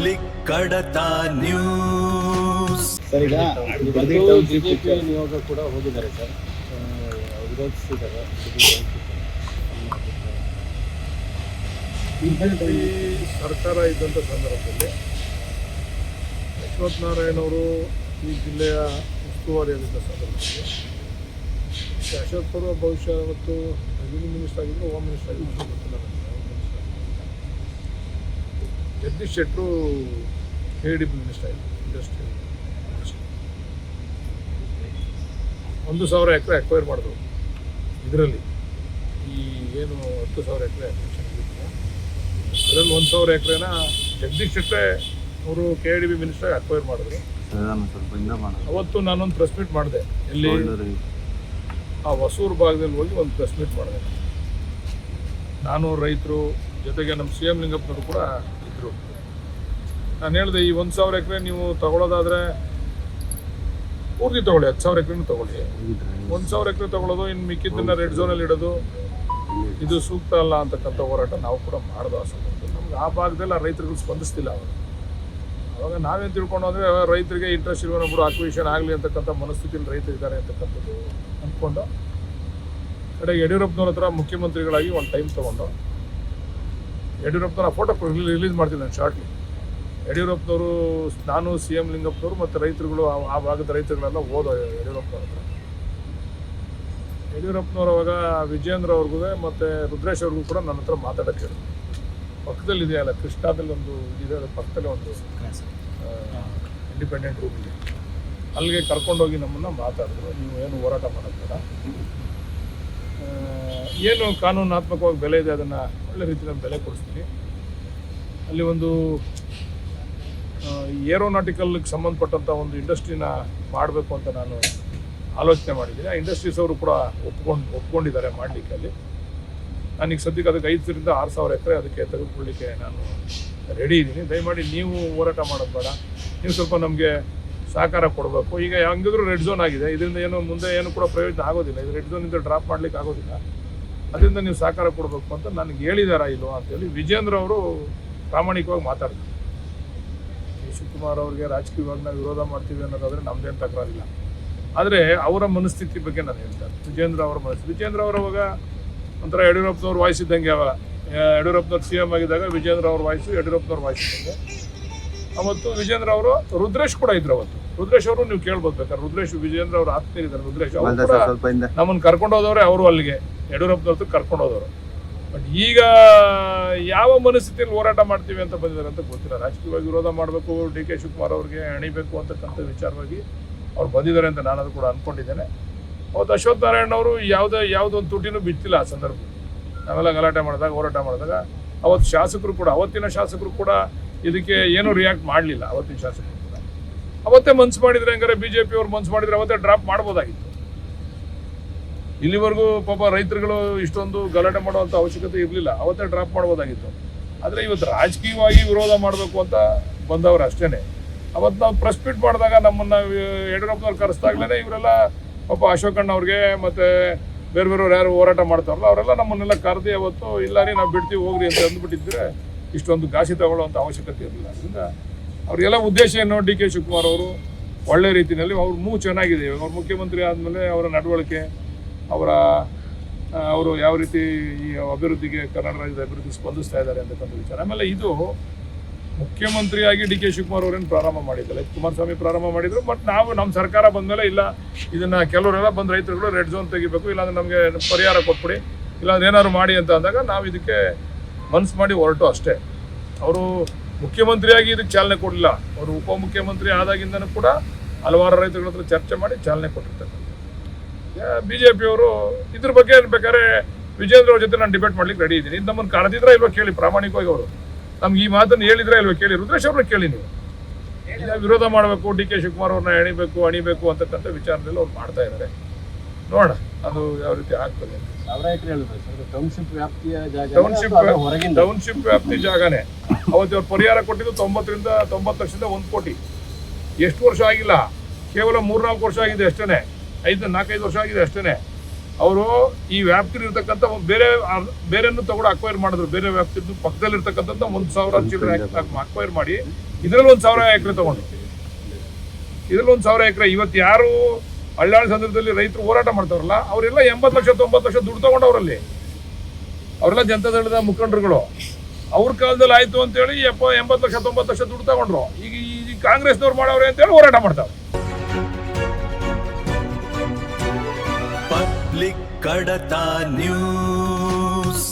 Click ಕಡತ news. Sir, ಈಗ BJP ನಿಯೋಗ ಕೂಡ ಹೋಗಿದ್ದಾರೆ ಸರ್, ವಿರೋಧಿಸಿದ್ದಾರೆ. ಈ ಸರ್ಕಾರ ಇದ್ದಂಥ ಸಂದರ್ಭದಲ್ಲಿ ಅಶ್ವತ್ಥನಾರಾಯಣ ಅವರು ಈ ಜಿಲ್ಲೆಯ ಉಸ್ತುವಾರಿಯಾಗಿದ್ದ ಸಂದರ್ಭದಲ್ಲಿ ಅಶೋಕ್ ಅವರು ಬಹುಶಃ ಮತ್ತು ರೆವಿನ್ಯೂ ಮಿನಿಸ್ಟರ್ ಆಗಿದ್ರು, ಹೋಮ್ ಮಿನಿಸ್ಟರ್ ಆಗಿದ್ರು, ಗೊತ್ತಿಲ್ಲ ನನಗೆ. ಜಗದೀಶ್ ಶೆಟ್ಟರು KDP ಮಿನಿಸ್ಟರ್ ಆಗಿದ್ರು, ಇಂಡಸ್ಟ್ರಿ ಮಿನಿಸ್ಟರ್. 1,000 ಎಕರೆ ಅಕ್ವೈರ್ ಮಾಡಿದ್ರು. ಇದರಲ್ಲಿ ಈ ಏನು 10,000 ಎಕರೆ ಅಕ್ವಿಷನ್ ಇತ್ತು, ಅದರಲ್ಲಿ 1,000 ಎಕರೆನ ಜಗದೀಶ್ ಶೆಟ್ಟರೆ ಅವರು KDP ಮಿನಿಸ್ಟರ್ ಅಕ್ವೈರ್ ಮಾಡಿದ್ರು. ಅವತ್ತು ನಾನೊಂದು ಪ್ರೆಸ್ ಮೀಟ್ ಮಾಡಿದೆ, ಎಲ್ಲಿ ಆ ಹೊಸೂರು ಭಾಗದಲ್ಲಿ ಹೋಗಿ ಒಂದು ಪ್ರೆಸ್ ಮೀಟ್ ಮಾಡಿದೆ. ನಾನು, ರೈತರು, ಜೊತೆಗೆ ನಮ್ಮ CM ಲಿಂಗಪ್ಪನವರು ಕೂಡ ಇದ್ದರು. ನಾನು ಹೇಳಿದೆ, ಈ 1,000 ಎಕರೆ ನೀವು ತಗೊಳ್ಳೋದಾದರೆ ಪೂರ್ತಿ ತೊಗೊಳ್ಳಿ, 10,000 ಎಕರೆನೂ ತೊಗೊಳ್ಳಿ. 1,000 ಎಕರೆ ತೊಗೊಳ್ಳೋದು, ಇನ್ನು ಮಿಕ್ಕಿದ್ದನ್ನು ರೆಡ್ ಝೋನಲ್ಲಿ ಇಡೋದು ಇದು ಸೂಕ್ತ ಅಲ್ಲ ಅಂತಕ್ಕಂಥ ಹೋರಾಟ ನಾವು ಕೂಡ ಮಾಡಿದೋ. ಆ ಸಂದರ್ಭದಲ್ಲಿ ನಮ್ಗೆ ಆ ಭಾಗದಲ್ಲಿ ಆ ರೈತರುಗಳು ಸ್ಪಂದಿಸ್ತಿಲ್ಲ. ಅವಾಗ ನಾವೇನು ತಿಳ್ಕೊಂಡು ಅಂದರೆ ರೈತರಿಗೆ ಇಂಟ್ರೆಸ್ಟ್ ಇರುವನೊಬ್ಬರು ಅಕ್ವಿಷನ್ ಆಗಲಿ ಅಂತಕ್ಕಂಥ ಮನಸ್ಥಿತಿಯಲ್ಲಿ ರೈತರಿದ್ದಾರೆ ಅಂತಕ್ಕಂಥದ್ದು ಅಂದ್ಕೊಂಡು ಕಡೆ ಯಡಿಯೂರಪ್ಪನವ್ರ ಹತ್ರ ಮುಖ್ಯಮಂತ್ರಿಗಳಾಗಿ ಒಂದು ಟೈಮ್ ತೊಗೊಂಡು ಯಡಿಯೂರಪ್ಪನವ್ರ ಫೋಟೋ ರಿಲೀಸ್ ಮಾಡ್ತೀನಿ ನಾನು ಶಾರ್ಟ್ಲಿ. ಯಡಿಯೂರಪ್ಪನವರು, ನಾನು, CM ಲಿಂಗಪ್ಪನವರು ಮತ್ತು ರೈತರುಗಳು, ಆ ಭಾಗದ ರೈತರುಗಳೆಲ್ಲ ಹೋದೋ ಯಡಿಯೂರಪ್ಪನವ್ರ ಹತ್ರ. ಯಡಿಯೂರಪ್ಪನವ್ರು ಅವಾಗ ವಿಜೇಂದ್ರ ಅವ್ರಿಗೂ ಮತ್ತು ರುದ್ರೇಶ್ ಅವ್ರಿಗೂ ಕೂಡ ನನ್ನ ಹತ್ರ ಮಾತಾಡೋಕ್ಕೆ ಹೇಳಿದ್ರು. ಪಕ್ಕದಲ್ಲಿ ಇದೆಯಲ್ಲ, ಕೃಷ್ಣಾದಲ್ಲಿ ಒಂದು ಇದೆ, ಅದ್ರ ಪಕ್ಕದಲ್ಲಿ ಒಂದು ಇಂಡಿಪೆಂಡೆಂಟ್ ರೂಮ್ ಇದೆ, ಅಲ್ಲಿಗೆ ಕರ್ಕೊಂಡೋಗಿ ನಮ್ಮನ್ನು ಮಾತಾಡಿದ್ರು. ನೀವು ಏನು ಹೋರಾಟ ಮಾಡೋದು ಬೇಡ, ಏನು ಕಾನೂನಾತ್ಮಕವಾಗಿ ಬೆಲೆ ಇದೆ ಅದನ್ನು ಒಳ್ಳೆ ರೀತಿಯಲ್ಲಿ ಬೆಲೆ ಕೊಡಿಸ್ತೀನಿ. ಅಲ್ಲಿ ಒಂದು ಏರೋನಾಟಿಕಲ್ಗೆ ಸಂಬಂಧಪಟ್ಟಂಥ ಒಂದು ಇಂಡಸ್ಟ್ರಿನ ಮಾಡಬೇಕು ಅಂತ ನಾನು ಆಲೋಚನೆ ಮಾಡಿದ್ದೀನಿ. ಆ ಇಂಡಸ್ಟ್ರೀಸ್ ಅವರು ಕೂಡ ಒಪ್ಕೊಂಡಿದ್ದಾರೆ ಮಾಡಲಿಕ್ಕೆ. ಅಲ್ಲಿ ನಾನೀಗ ಸದ್ಯಕ್ಕೆ ಅದಕ್ಕೆ 5,000 ರಿಂದ 6,000 ಎಕರೆ ಅದಕ್ಕೆ ತೆಗೆದುಕೊಳ್ಳಿಕ್ಕೆ ನಾನು ರೆಡಿ ಇದ್ದೀನಿ. ದಯಮಾಡಿ ನೀವು ಹೋರಾಟ ಮಾಡೋದು ಬೇಡ, ನೀವು ಸ್ವಲ್ಪ ನಮಗೆ ಸಹಕಾರ ಕೊಡಬೇಕು. ಈಗ ಹಂಗಿದ್ರು ರೆಡ್ ಝೋನ್ ಆಗಿದೆ, ಇದರಿಂದ ಏನು ಮುಂದೆ ಏನು ಕೂಡ ಪ್ರಯೋಜನ ಆಗೋದಿಲ್ಲ. ಇದು ರೆಡ್ ಝೋನಿಂದ ಡ್ರಾಪ್ ಮಾಡಲಿಕ್ಕೆ ಆಗೋದಿಲ್ಲ. ಅದರಿಂದ ನೀವು ಸಹಕಾರ ಕೊಡಬೇಕು ಅಂತ ನನಗೆ ಹೇಳಿದಾರಾ ಇಲ್ವೋ ಅಂತೇಳಿ ವಿಜೇಂದ್ರ ಅವರು ಪ್ರಾಮಾಣಿಕವಾಗಿ ಮಾತಾಡ್ತಾರೆ. ಶಿವಕುಮಾರ್ ಅವ್ರಿಗೆ ರಾಜಕೀಯವಾಗಿ ನಾವು ವಿರೋಧ ಮಾಡ್ತೀವಿ ಅನ್ನೋದಾದರೆ ನಮ್ದೇನು ತಕರಾರಿಲ್ಲ. ಆದರೆ ಅವರ ಮನಸ್ಥಿತಿ ಬಗ್ಗೆ ನಾನು ಹೇಳ್ತಾರೆ. ವಿಜೇಂದ್ರ ಅವರ ಮನಸ್ಥಿತಿ, ವಿಜೇಂದ್ರ ಅವರವಾಗ ಒಂಥರ ಯಡಿಯೂರಪ್ಪನವ್ರ ವಾಯ್ಸ್ ಇದ್ದಂಗೆ. ಯಡಿಯೂರಪ್ಪನವ್ರು CM ಆಗಿದ್ದಾಗ ವಿಜೇಂದ್ರ ಅವ್ರ ವಾಯ್ಸು ಯಡಿಯೂರಪ್ಪನವ್ರ ವಾಯ್ಸ್ ಇದ್ದಂಗೆ. ಅವತ್ತು ವಿಜೇಂದ್ರ ಅವರು, ರುದ್ರೇಶ್ ಕೂಡ ಇದ್ರು ಅವತ್ತು. ರುದ್ರೇಶ್ ಅವರು ನೀವು ಕೇಳ್ಬೋದು ಬೇಕಾದ್ರೆ, ರುದ್ರೇಶ್ ವಿಜೇಂದ್ರ ಅವರು ಆತ್ಮೀಯರಿದ್ದಾರೆ. ರುದ್ರೇಶ್ ಅವರು ಕೂಡ ನಮ್ಮನ್ನು ಕರ್ಕೊಂಡು ಹೋದವ್ರೆ, ಅವರು ಅಲ್ಲಿಗೆ ಯಡಿಯೂರಪ್ಪನವ್ರ ಕರ್ಕೊಂಡು ಹೋದವರು. ಬಟ್ ಈಗ ಯಾವ ಮನಸ್ಥಿತಿಯಲ್ಲಿ ಹೋರಾಟ ಮಾಡ್ತೀವಿ ಅಂತ ಬಂದಿದ್ದಾರೆ ಅಂತ ಗೊತ್ತಿಲ್ಲ. ರಾಜಕೀಯವಾಗಿ ವಿರೋಧ ಮಾಡಬೇಕು, DK ಶಿವಕುಮಾರ್ ಅವ್ರಿಗೆ ಎಣಿಬೇಕು ಅಂತಕ್ಕಂಥ ವಿಚಾರವಾಗಿ ಅವ್ರು ಬಂದಿದ್ದಾರೆ ಅಂತ ನಾನು ಅದು ಕೂಡ ಅಂದ್ಕೊಂಡಿದ್ದೇನೆ. ಅವತ್ತು ಅಶ್ವತ್ಥನಾರಾಯಣ ಅವರು ಯಾವುದೊಂದು ತುಟಿನೂ ಬಿಟ್ಟಿಲ್ಲ ಆ ಸಂದರ್ಭದಲ್ಲಿ. ನಾವೆಲ್ಲ ಗಲಾಟೆ ಮಾಡಿದಾಗ, ಹೋರಾಟ ಮಾಡಿದಾಗ ಅವತ್ತು ಶಾಸಕರು ಕೂಡ, ಅವತ್ತಿನ ಶಾಸಕರು ಕೂಡ ಇದಕ್ಕೆ ಏನೂ ರಿಯಾಕ್ಟ್ ಮಾಡಲಿಲ್ಲ. ಅವತ್ತಿನ ಶಾಸಕರು ಕೂಡ ಅವತ್ತೇ ಮನ್ಸು ಮಾಡಿದರೆ, ಹಂಗಾರೆ BJP ಅವ್ರು ಮನ್ಸು ಮಾಡಿದರೆ ಅವತ್ತೇ ಡ್ರಾಪ್ ಮಾಡ್ಬೋದಾಗಿತ್ತು. ಇಲ್ಲಿವರೆಗೂ ಪಾಪ ರೈತರುಗಳು ಇಷ್ಟೊಂದು ಗಲಾಟೆ ಮಾಡುವಂಥ ಅವಶ್ಯಕತೆ ಇರಲಿಲ್ಲ, ಅವತ್ತೇ ಡ್ರಾಪ್ ಮಾಡ್ಬೋದಾಗಿತ್ತು. ಆದರೆ ಇವತ್ತು ರಾಜಕೀಯವಾಗಿ ವಿರೋಧ ಮಾಡಬೇಕು ಅಂತ ಬಂದವರು ಅಷ್ಟೇ. ಅವತ್ತು ನಾವು ಪ್ರೆಸ್ ಮೀಟ್ ಮಾಡಿದಾಗ ನಮ್ಮನ್ನು ಯಡಿಯೂರಪ್ಪನವ್ರು ಕರೆಸ್ದಾಗಲೇ ಇವರೆಲ್ಲ ಪಾಪ ಅಶೋಕಣ್ಣ ಅವ್ರಿಗೆ ಮತ್ತು ಬೇರೆಯವ್ರು ಯಾರು ಹೋರಾಟ ಮಾಡ್ತಾರಲ್ಲ ಅವರೆಲ್ಲ ನಮ್ಮನ್ನೆಲ್ಲ ಕರೆದಿ ಅವತ್ತು ಇಲ್ಲ ರೀ ನಾವು ಬಿಡ್ತೀವಿ ಹೋಗ್ರಿ ಅಂತ ಅಂದ್ಬಿಟ್ಟಿದ್ರೆ ಇಷ್ಟೊಂದು ಘಾಸಿ ತಗೊಳ್ಳೋವಂಥ ಅವಶ್ಯಕತೆ ಇರಲಿಲ್ಲ. ಅದರಿಂದ ಅವ್ರಿಗೆಲ್ಲ ಉದ್ದೇಶ ಏನು, DK ಶಿವಕುಮಾರ್ ಅವರು ಒಳ್ಳೆ ರೀತಿಯಲ್ಲಿ ಅವ್ರ ಮೂಗು ಚೆನ್ನಾಗಿದೆ. ಅವ್ರು ಮುಖ್ಯಮಂತ್ರಿ ಆದಮೇಲೆ ಅವರ ನಡವಳಿಕೆ, ಅವರು ಯಾವ ರೀತಿ ಈ ಅಭಿವೃದ್ಧಿಗೆ, ಕರ್ನಾಟಕ ರಾಜ್ಯದ ಅಭಿವೃದ್ಧಿ ಸ್ಪಂದಿಸ್ತಾ ಇದ್ದಾರೆ ಅಂತಕ್ಕಂಥ ವಿಚಾರ. ಆಮೇಲೆ ಇದು ಮುಖ್ಯಮಂತ್ರಿಯಾಗಿ DK ಶಿವಕುಮಾರ್ ಅವರೇನು ಪ್ರಾರಂಭ ಮಾಡಿದ್ದಲ್ಲ, ಕುಮಾರಸ್ವಾಮಿ ಪ್ರಾರಂಭ ಮಾಡಿದ್ರು. ಬಟ್ ನಾವು ನಮ್ಮ ಸರ್ಕಾರ ಬಂದಮೇಲೆ ಇಲ್ಲ, ಇದನ್ನು ಕೆಲವರೆಲ್ಲ ಬಂದು ರೈತರುಗಳು ರೆಡ್ ಝೋನ್ ತೆಗಿಬೇಕು, ಇಲ್ಲಾಂದ್ರೆ ನಮಗೆ ಪರಿಹಾರ ಕೊಟ್ಬಿಡಿ, ಇಲ್ಲಾಂದ್ರೆ ಏನಾದ್ರು ಮಾಡಿ ಅಂತ ಅಂದಾಗ ನಾವು ಇದಕ್ಕೆ ಮನಸ್ಸು ಮಾಡಿ ಹೊರಟು ಅಷ್ಟೇ. ಅವರು ಮುಖ್ಯಮಂತ್ರಿಯಾಗಿ ಇದಕ್ಕೆ ಚಾಲನೆ ಕೊಡಲಿಲ್ಲ. ಅವರು ಉಪಮುಖ್ಯಮಂತ್ರಿ ಆದಾಗಿಂದನೂ ಕೂಡ ಹಲವಾರು ರೈತರುಗಳ ಹತ್ರ ಚರ್ಚೆ ಮಾಡಿ ಚಾಲನೆ ಕೊಟ್ಟಿರ್ತಾರೆ. BJP ಅವರು ಇದ್ರ ಬಗ್ಗೆ ಬೇಕಾದ್ರೆ ವಿಜೇಂದ್ರ ಅವ್ರ ಜೊತೆ ನಾನು ಡಿಬೇಟ್ ಮಾಡ್ಲಿಕ್ಕೆ ರೆಡಿ ಇದ್ದೀನಿ. ನಮ್ಮನ್ನು ಕರೆದಿದ್ರೆ ಇಲ್ವಾ ಕೇಳಿ, ಪ್ರಾಮಾಣಿಕವಾಗಿ ಅವರು ನಮ್ಗೆ ಈ ಮಾತನ್ನು ಹೇಳಿದ್ರೆ ಇಲ್ವಾ ಕೇಳಿ. ರುದ್ರೇಶ್ ಅವ್ರನ್ನ ಕೇಳಿ, ನೀವು ವಿರೋಧ ಮಾಡಬೇಕು, DK ಶಿವಕುಮಾರ್ ಅವ್ರನ್ನ ಅಣಿಬೇಕು ಅಂತಕ್ಕಂಥ ವಿಚಾರದಲ್ಲಿ ಅವ್ರು ಮಾಡ್ತಾ ಇದ್ದಾರೆ. ನೋಡೋಣ ಅದು ಯಾವ ರೀತಿ ಆಗ್ತದೆ. ಟೌನ್ಶಿಪ್ ವ್ಯಾಪ್ತಿಯ ಟೌನ್ಶಿಪ್ ವ್ಯಾಪ್ತಿ ಜಾಗನೇ. ಅವತ್ತು ಅವ್ರು ಪರಿಹಾರ ಕೊಟ್ಟಿದ್ದು 90 ರಿಂದ 90 ಲಕ್ಷದಿಂದ 1 ಕೋಟಿ. ಎಷ್ಟು ವರ್ಷ ಆಗಿಲ್ಲ, ಕೇವಲ 3-4 ವರ್ಷ ಆಗಿದೆ ಅಷ್ಟೇ, 4-5 ವರ್ಷ ಆಗಿದೆ ಅಷ್ಟೇ. ಅವರು ಈ ವ್ಯಾಪ್ತಿಲಿ ಇರ್ತಕ್ಕಂಥ ಬೇರೆಯನ್ನು ತಗೊಂಡು ಅಕ್ವೈರ್ ಮಾಡಿದ್ರು. ಬೇರೆ ವ್ಯಾಪ್ತಿ ಪಕ್ಕದಲ್ಲಿ ಇರ್ತಕ್ಕಂಥ 1,000 ಚಿಲ್ಲರೆ ಅಕ್ವೈರ್ ಮಾಡಿ ಇದರಲ್ಲಿ 1,000 ಎಕರೆ ತಗೊಂಡು, ಇದರಲ್ಲಿ 1,000 ಎಕರೆ. ಇವತ್ತು ಯಾರು ಹಳ್ಳಿ ಸಂದರ್ಭದಲ್ಲಿ ರೈತರು ಹೋರಾಟ ಮಾಡ್ತಾರಲ್ಲ ಅವರೆಲ್ಲ 80 ಲಕ್ಷ 90 ಲಕ್ಷ ದುಡ್ಡು ತಗೊಂಡವ್ರಲ್ಲಿ, ಅವರೆಲ್ಲ ಜನತಾದಳದ ಮುಖಂಡರುಗಳು. ಅವ್ರ ಕಾಲದಲ್ಲಿ ಆಯ್ತು ಅಂತೇಳಿ 80 ಲಕ್ಷ 90 ಲಕ್ಷ ದುಡ್ಡು ತಗೊಂಡ್ರು. ಈಗ ಈ ಕಾಂಗ್ರೆಸ್ನವ್ರು ಮಾಡವ್ರೆ ಅಂತೇಳಿ ಹೋರಾಟ ಮಾಡ್ತಾವೆ. ಪಬ್ಲಿಕ್ ಕಡತ ನ್ಯೂಸ್.